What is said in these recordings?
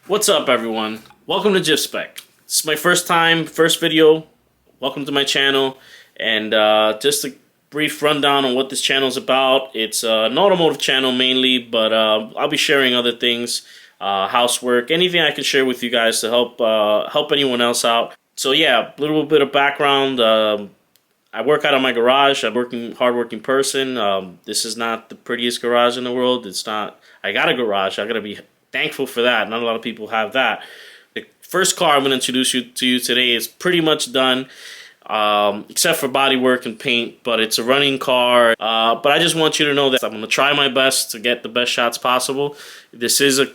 What's up, everyone? Welcome to GIF Spec. This is my first video. Welcome to my channel, and just a brief rundown on what this channel is about. It's an automotive channel mainly, but I'll be sharing other things, housework, anything I can share with you guys to help anyone else out. So yeah, a little bit of background. I work out of my garage. I'm a hardworking person. This is not the prettiest garage in the world. It's not. I got a garage. I gotta be thankful for that. Not a lot of people have that. The first car I'm going to introduce to you today is pretty much done, except for body work and paint, but it's a running car. But I just want you to know that I'm going to try my best to get the best shots possible. This is a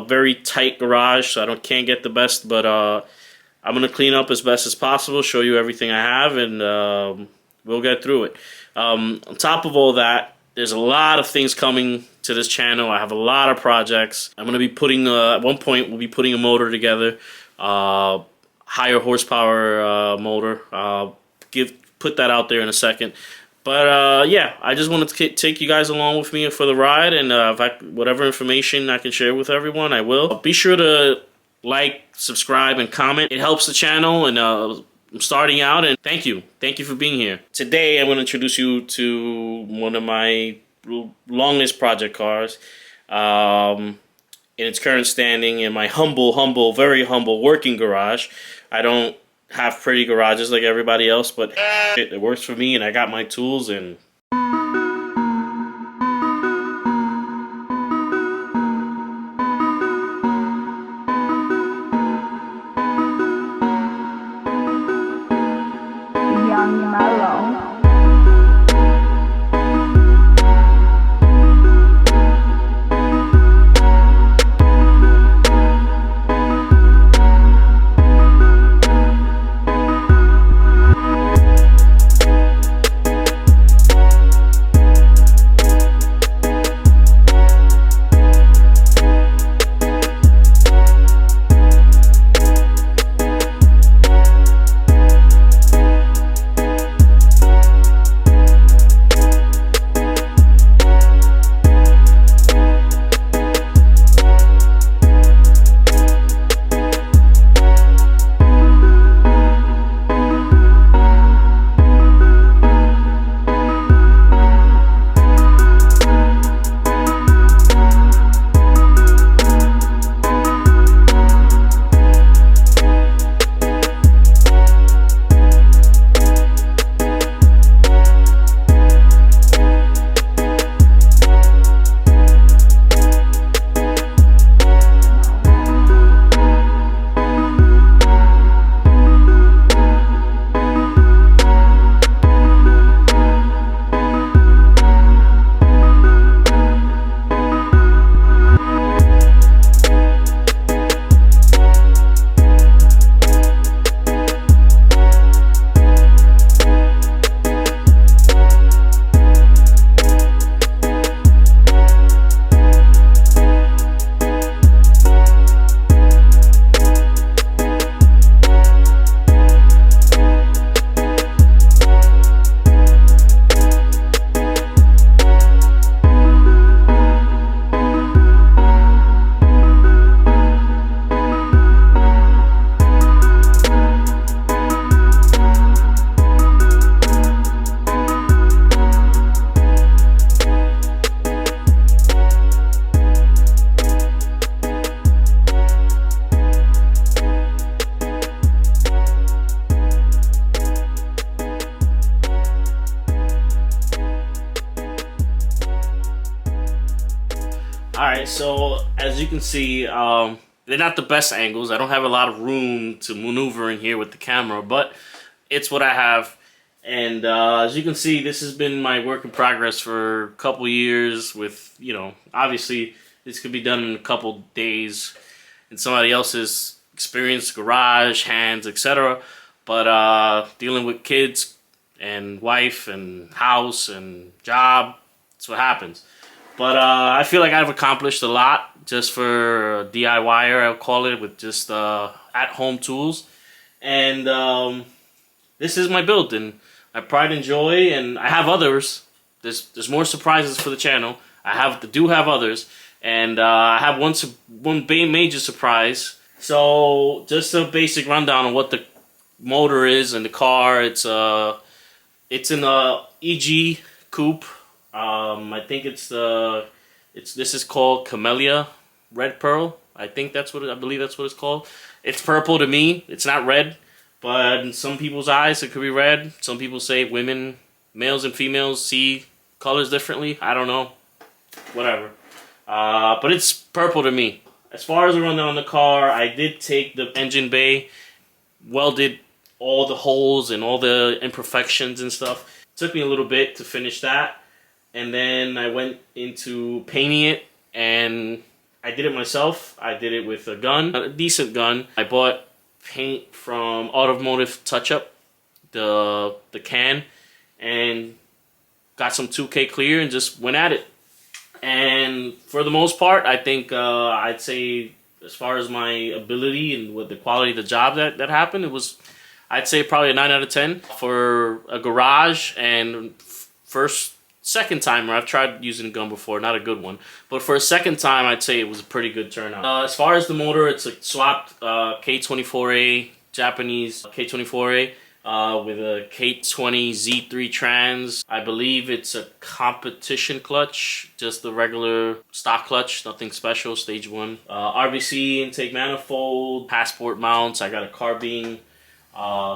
very tight garage, so can't get the best, but I'm going to clean up as best as possible, show you everything I have, and we'll get through it. On top of all that, there's a lot of things coming to this channel. I have a lot of projects. I'm going to be putting, at one point, we'll be putting a motor together, higher horsepower motor. Put that out there in a second. But yeah, I just wanted to take you guys along with me for the ride, and whatever information I can share with everyone, I will. Be sure to like, subscribe, and comment. It helps the channel, and I'm starting out, and thank you for being here. Today I'm going to introduce you to one of my longest project cars in its current standing in my very humble working garage. I don't have pretty garages like everybody else, but it works for me, and I got my tools, and alright, so as you can see, they're not the best angles. I don't have a lot of room to maneuver in here with the camera, but it's what I have. And as you can see, this has been my work in progress for a couple years with, obviously this could be done in a couple days in somebody else's experience, garage, hands, etc. But dealing with kids and wife and house and job, that's what happens. But I feel like I've accomplished a lot just for a DIYer, I'll call it, with just at-home tools. And this is my build, and I pride and joy, and I have others. There's more surprises for the channel. I do have others, And I have one major surprise. So just a basic rundown on what the motor is in the car. It's an EG coupe. I think this is called Camellia Red Pearl. I believe that's what it's called. It's purple to me. It's not red, but in some people's eyes it could be red. Some people say males and females see colors differently. I don't know. Whatever. But it's purple to me. As far as the rundown on the car, I did take the engine bay, welded all the holes and all the imperfections and stuff. It took me a little bit to finish that. And then I went into painting it, and I did it myself. I did it with a gun, a decent gun. I bought paint from Automotive Touch-Up, the can, and got some 2K clear and just went at it. And for the most part, I think I'd say as far as my ability and with the quality of the job that happened, it was, I'd say probably a 9 out of 10 for a garage and second timer. I've tried using a gun before, not a good one, but for a second time, I'd say it was a pretty good turnout. As far as the motor, it's a swapped K24A, Japanese K24A. With a K20 Z3 trans. I believe it's a competition clutch, just the regular stock clutch, nothing special, stage 1. RBC intake manifold, passport mounts. I got a carbine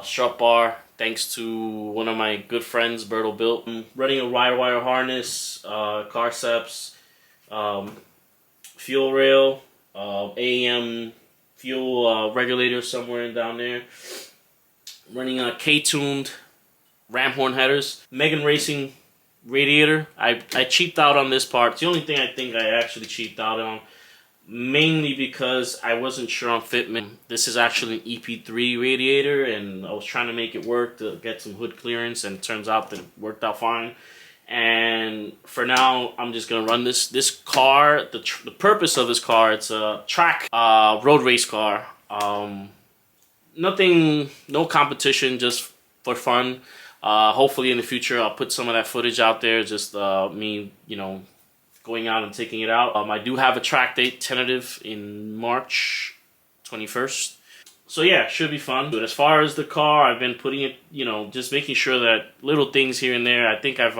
strut bar, thanks to one of my good friends, Berto Built. I'm running a wire harness, Carceps, fuel rail, AEM fuel regulator somewhere down there. Running a K-tuned ram horn headers. Megan Racing radiator. I cheaped out on this part. It's the only thing I think I actually cheaped out on. Mainly because I wasn't sure on fitment. This is actually an EP3 radiator, and I was trying to make it work to get some hood clearance, and it turns out that it worked out fine. And for now, I'm just gonna run this car. The purpose of this car, it's a track road race car. No competition, just for fun. Hopefully in the future I'll put some of that footage out there, just me, going out and taking it out. I do have a track date tentative in March 21st. So yeah, should be fun. But as far as the car, I've been putting it, just making sure that little things here and there. I think I've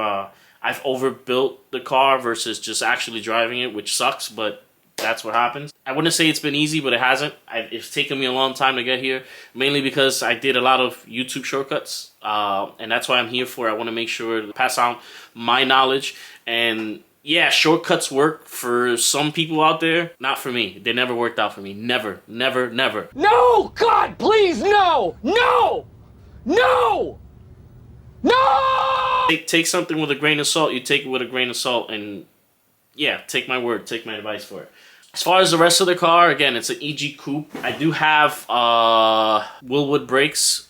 overbuilt the car versus just actually driving it, which sucks, but that's what happens. I wouldn't say it's been easy, but it hasn't. It's taken me a long time to get here, mainly because I did a lot of YouTube shortcuts, and that's why I'm here for. I want to make sure to pass on my knowledge. And yeah, shortcuts work for some people out there, not for me. They never worked out for me. Never, never, never. No! God, please, no! No! No! No! Take something with a grain of salt. You take it with a grain of salt, and yeah, take my word, take my advice for it. As far as the rest of the car, again, it's an EG coupe. I do have Willwood brakes,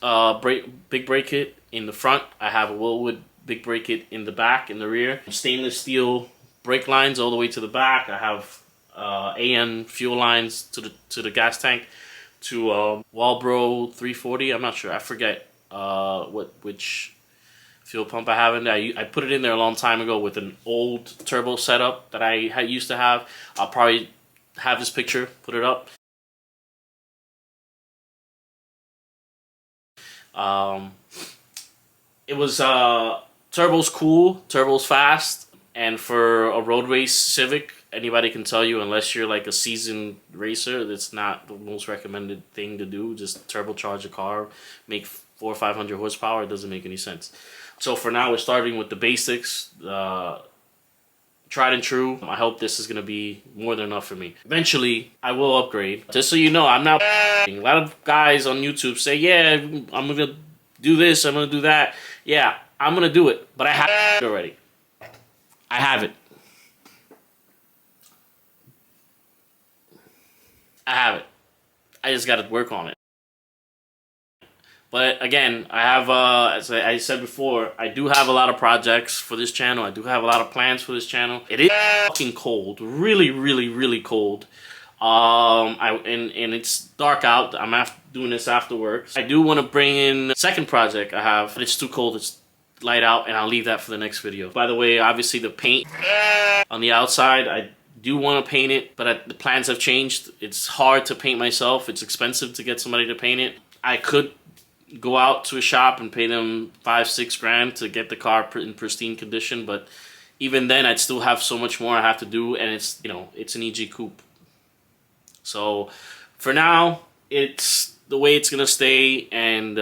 big brake kit in the front. I have a Willwood big brake kit in the back, in the rear. Stainless steel brake lines all the way to the back. I have AN fuel lines to the gas tank, to Walbro 340. I'm not sure. I forget which fuel pump I have in there. I put it in there a long time ago with an old turbo setup that I used to have. I'll probably have this picture, put it up. It was turbo's cool, turbo's fast, and for a road race Civic, anybody can tell you, unless you're like a seasoned racer, that's not the most recommended thing to do. Just turbocharge a car, make 400 or 500 horsepower. It doesn't make any sense. So for now, we're starting with the basics, tried and true. I hope this is gonna be more than enough for me. Eventually, I will upgrade. Just so you know, I'm not. A lot of guys on YouTube say, "Yeah, I'm gonna do this, I'm gonna do that." Yeah, I'm gonna do it, but I have it already. I have it. I have it. I just gotta work on it. But again, I have, as I said before, I do have a lot of projects for this channel. I do have a lot of plans for this channel. It is fucking cold, really, really, really cold. And it's dark out. I'm doing this after work. I do want to bring in a second project I have, but it's too cold. It's light out, and I'll leave that for the next video. By the way, obviously the paint on the outside, I do want to paint it, but the plans have changed. It's hard to paint myself. It's expensive to get somebody to paint it. I could go out to a shop and pay them $5-6 grand to get the car in pristine condition, but even then I'd still have so much more I have to do, and it's, you know, it's an EG coupe. So for now, it's the way it's gonna stay, and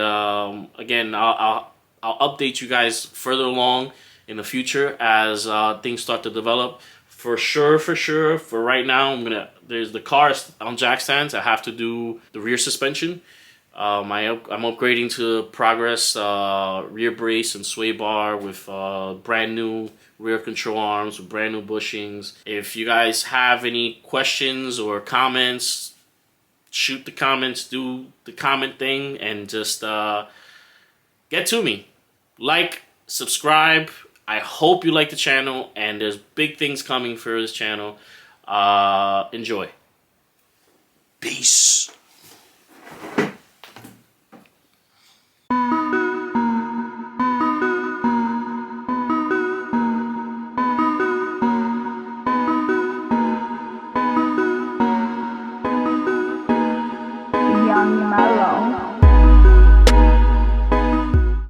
again, I'll update you guys further along in the future as things start to develop. For sure, for right now, there's the car on jack stands. I have to do the rear suspension. I'm upgrading to Progress rear brace and sway bar with brand new rear control arms with brand new bushings. If you guys have any questions or comments, shoot the comments, do the comment thing, and just get to me. Like, subscribe. I hope you like the channel, and there's big things coming for this channel. Enjoy. Peace.